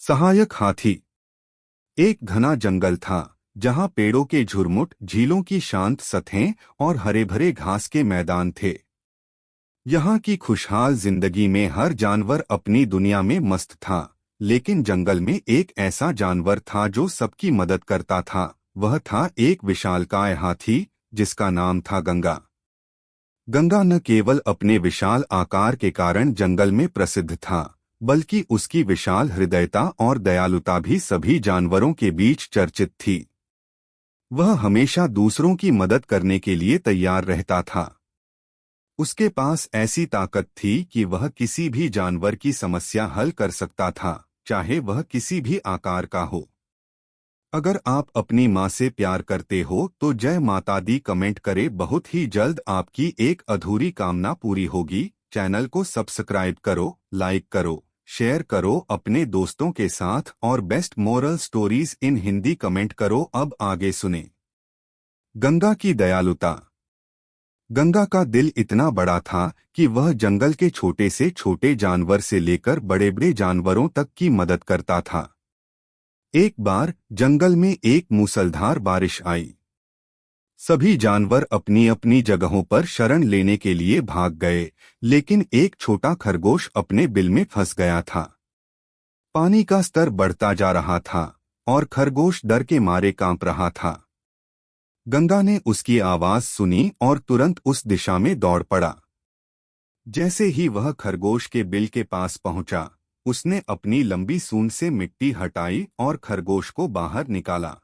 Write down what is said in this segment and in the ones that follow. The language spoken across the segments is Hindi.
सहायक हाथी। एक घना जंगल था जहां पेड़ों के झुरमुट, झीलों की शांत सतहें और हरे भरे घास के मैदान थे। यहाँ की खुशहाल जिंदगी में हर जानवर अपनी दुनिया में मस्त था, लेकिन जंगल में एक ऐसा जानवर था जो सबकी मदद करता था। वह था एक विशालकाय हाथी जिसका नाम था गंगा। गंगा न केवल अपने विशाल आकार के कारण जंगल में प्रसिद्ध था, बल्कि उसकी विशाल हृदयता और दयालुता भी सभी जानवरों के बीच चर्चित थी। वह हमेशा दूसरों की मदद करने के लिए तैयार रहता था। उसके पास ऐसी ताकत थी कि वह किसी भी जानवर की समस्या हल कर सकता था, चाहे वह किसी भी आकार का हो। अगर आप अपनी माँ से प्यार करते हो तो जय माता दी कमेंट करें। बहुत ही जल्द आपकी एक अधूरी कामना पूरी होगी। चैनल को सब्सक्राइब करो, लाइक करो, शेयर करो अपने दोस्तों के साथ और best moral stories in Hindi comment करो। अब आगे सुने। गंगा की दयालुता। गंगा का दिल इतना बड़ा था कि वह जंगल के छोटे से छोटे जानवर से लेकर बड़े बड़े जानवरों तक की मदद करता था। एक बार जंगल में एक मूसलधार बारिश आई। सभी जानवर अपनी अपनी जगहों पर शरण लेने के लिए भाग गए, लेकिन एक छोटा खरगोश अपने बिल में फंस गया था। पानी का स्तर बढ़ता जा रहा था और खरगोश डर के मारे कांप रहा था। गंगा ने उसकी आवाज सुनी और तुरंत उस दिशा में दौड़ पड़ा। जैसे ही वह खरगोश के बिल के पास पहुंचा, उसने अपनी लंबी सूंड से मिट्टी हटाई और खरगोश को बाहर निकाला।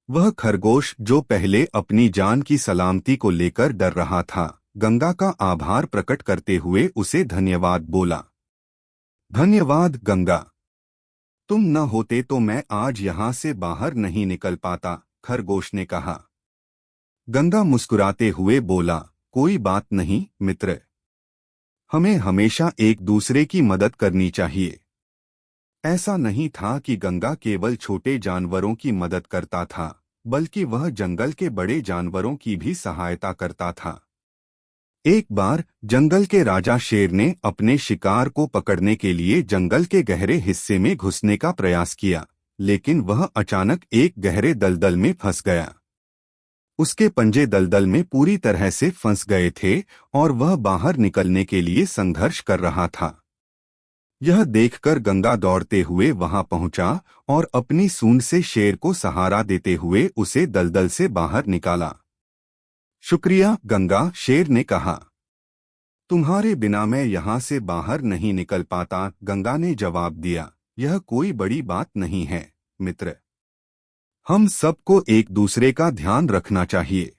वह खरगोश जो पहले अपनी जान की सलामती को लेकर डर रहा था, गंगा का आभार प्रकट करते हुए उसे धन्यवाद बोला। धन्यवाद गंगा, तुम न होते तो मैं आज यहाँ से बाहर नहीं निकल पाता, खरगोश ने कहा। गंगा मुस्कुराते हुए बोला, कोई बात नहीं मित्र, हमें हमेशा एक दूसरे की मदद करनी चाहिए। ऐसा नहीं था कि गंगा केवल छोटे जानवरों की मदद करता था, बल्कि वह जंगल के बड़े जानवरों की भी सहायता करता था। एक बार जंगल के राजा शेर ने अपने शिकार को पकड़ने के लिए जंगल के गहरे हिस्से में घुसने का प्रयास किया, लेकिन वह अचानक एक गहरे दलदल में फंस गया। उसके पंजे दलदल में पूरी तरह से फंस गए थे और वह बाहर निकलने के लिए संघर्ष कर रहा था। यह देखकर गंगा दौड़ते हुए वहां पहुंचा और अपनी सूंड से शेर को सहारा देते हुए उसे दलदल से बाहर निकाला। शुक्रिया गंगा, शेर ने कहा। तुम्हारे बिना मैं यहाँ से बाहर नहीं निकल पाता, गंगा ने जवाब दिया। यह कोई बड़ी बात नहीं है मित्र, हम सबको एक दूसरे का ध्यान रखना चाहिए।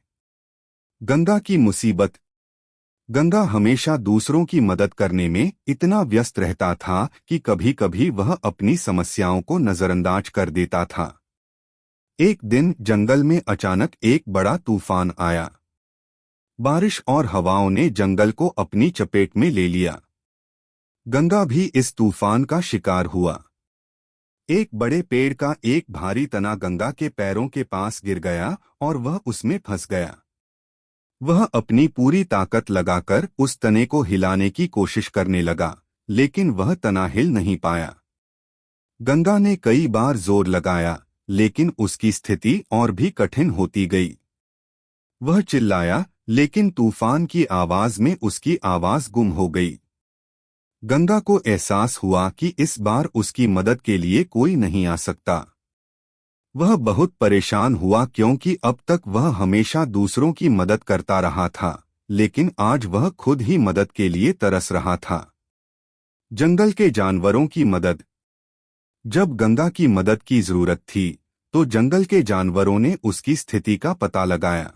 गंगा की मुसीबत। गंगा हमेशा दूसरों की मदद करने में इतना व्यस्त रहता था कि कभी कभी वह अपनी समस्याओं को नजरअंदाज कर देता था। एक दिन जंगल में अचानक एक बड़ा तूफान आया। बारिश और हवाओं ने जंगल को अपनी चपेट में ले लिया। गंगा भी इस तूफान का शिकार हुआ। एक बड़े पेड़ का एक भारी तना गंगा के पैरों के पास गिर गया और वह उसमें फंस गया। वह अपनी पूरी ताकत लगाकर उस तने को हिलाने की कोशिश करने लगा, लेकिन वह तना हिल नहीं पाया। गंगा ने कई बार जोर लगाया, लेकिन उसकी स्थिति और भी कठिन होती गई। वह चिल्लाया, लेकिन तूफान की आवाज में उसकी आवाज गुम हो गई। गंगा को एहसास हुआ कि इस बार उसकी मदद के लिए कोई नहीं आ सकता। वह बहुत परेशान हुआ क्योंकि अब तक वह हमेशा दूसरों की मदद करता रहा था, लेकिन आज वह खुद ही मदद के लिए तरस रहा था। जंगल के जानवरों की मदद। जब गंगा की मदद की जरूरत थी, तो जंगल के जानवरों ने उसकी स्थिति का पता लगाया।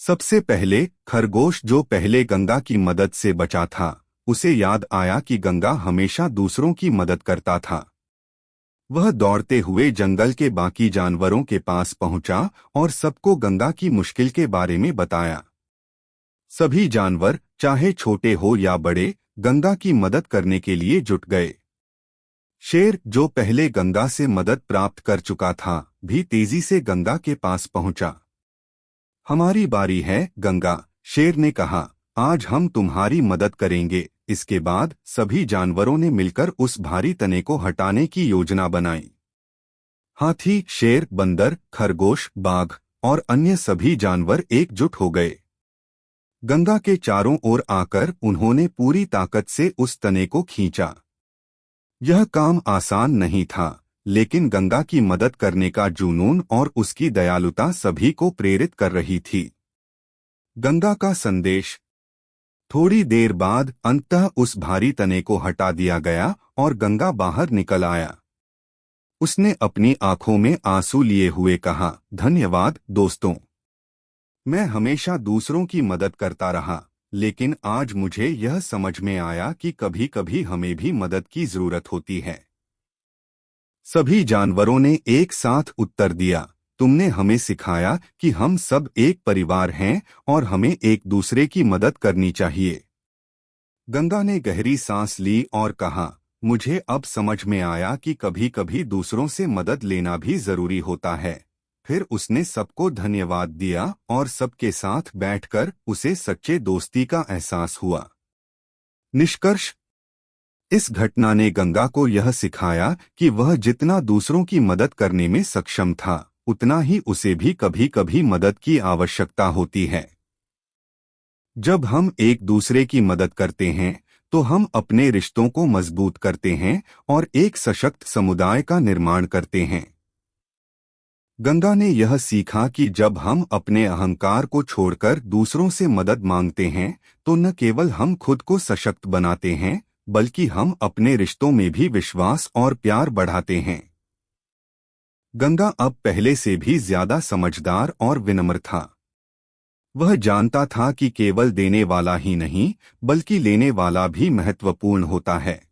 सबसे पहले खरगोश, जो पहले गंगा की मदद से बचा था, उसे याद आया कि गंगा हमेशा दूसरों की मदद करता था। वह दौड़ते हुए जंगल के बाकी जानवरों के पास पहुंचा और सबको गंगा की मुश्किल के बारे में बताया। सभी जानवर, चाहे छोटे हो या बड़े, गंगा की मदद करने के लिए जुट गए। शेर, जो पहले गंगा से मदद प्राप्त कर चुका था, भी तेजी से गंगा के पास पहुंचा। हमारी बारी है गंगा, शेर ने कहा, आज हम तुम्हारी मदद करेंगे, इसके बाद सभी जानवरों ने मिलकर उस भारी तने को हटाने की योजना बनाई। हाथी, शेर, बंदर, खरगोश, बाघ और अन्य सभी जानवर एकजुट हो गए। गंगा के चारों ओर आकर उन्होंने पूरी ताकत से उस तने को खींचा। यह काम आसान नहीं था, लेकिन गंगा की मदद करने का जुनून और उसकी दयालुता सभी को प्रेरित कर रही थी। गंगा का संदेश। थोड़ी देर बाद अंततः उस भारी तने को हटा दिया गया और गंगा बाहर निकल आया। उसने अपनी आंखों में आंसू लिए हुए कहा, धन्यवाद दोस्तों। मैं हमेशा दूसरों की मदद करता रहा, लेकिन आज मुझे यह समझ में आया कि कभी-कभी हमें भी मदद की जरूरत होती है। सभी जानवरों ने एक साथ उत्तर दिया, तुमने हमें सिखाया कि हम सब एक परिवार हैं और हमें एक दूसरे की मदद करनी चाहिए। गंगा ने गहरी सांस ली और कहा, मुझे अब समझ में आया कि कभी-कभी दूसरों से मदद लेना भी जरूरी होता है। फिर उसने सबको धन्यवाद दिया और सबके साथ बैठकर उसे सच्चे दोस्ती का एहसास हुआ। निष्कर्ष। इस घटना ने गंगा को यह सिखाया कि वह जितना दूसरों की मदद करने में सक्षम था, उतना ही उसे भी कभी-कभी मदद की आवश्यकता होती है। जब हम एक दूसरे की मदद करते हैं, तो हम अपने रिश्तों को मजबूत करते हैं और एक सशक्त समुदाय का निर्माण करते हैं। गंगा ने यह सीखा कि जब हम अपने अहंकार को छोड़कर दूसरों से मदद मांगते हैं, तो न केवल हम खुद को सशक्त बनाते हैं, बल्कि हम अपने रिश्तों में भी विश्वास और प्यार बढ़ाते हैं। गंगा अब पहले से भी ज्यादा समझदार और विनम्र था। वह जानता था कि केवल देने वाला ही नहीं, बल्कि लेने वाला भी महत्वपूर्ण होता है।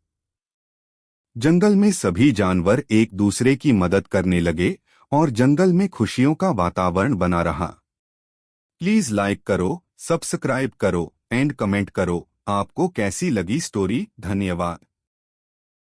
जंगल में सभी जानवर एक दूसरे की मदद करने लगे और जंगल में खुशियों का वातावरण बना रहा। प्लीज लाइक करो, सब्सक्राइब करो एंड कमेंट करो। आपको कैसी लगी स्टोरी? धन्यवाद।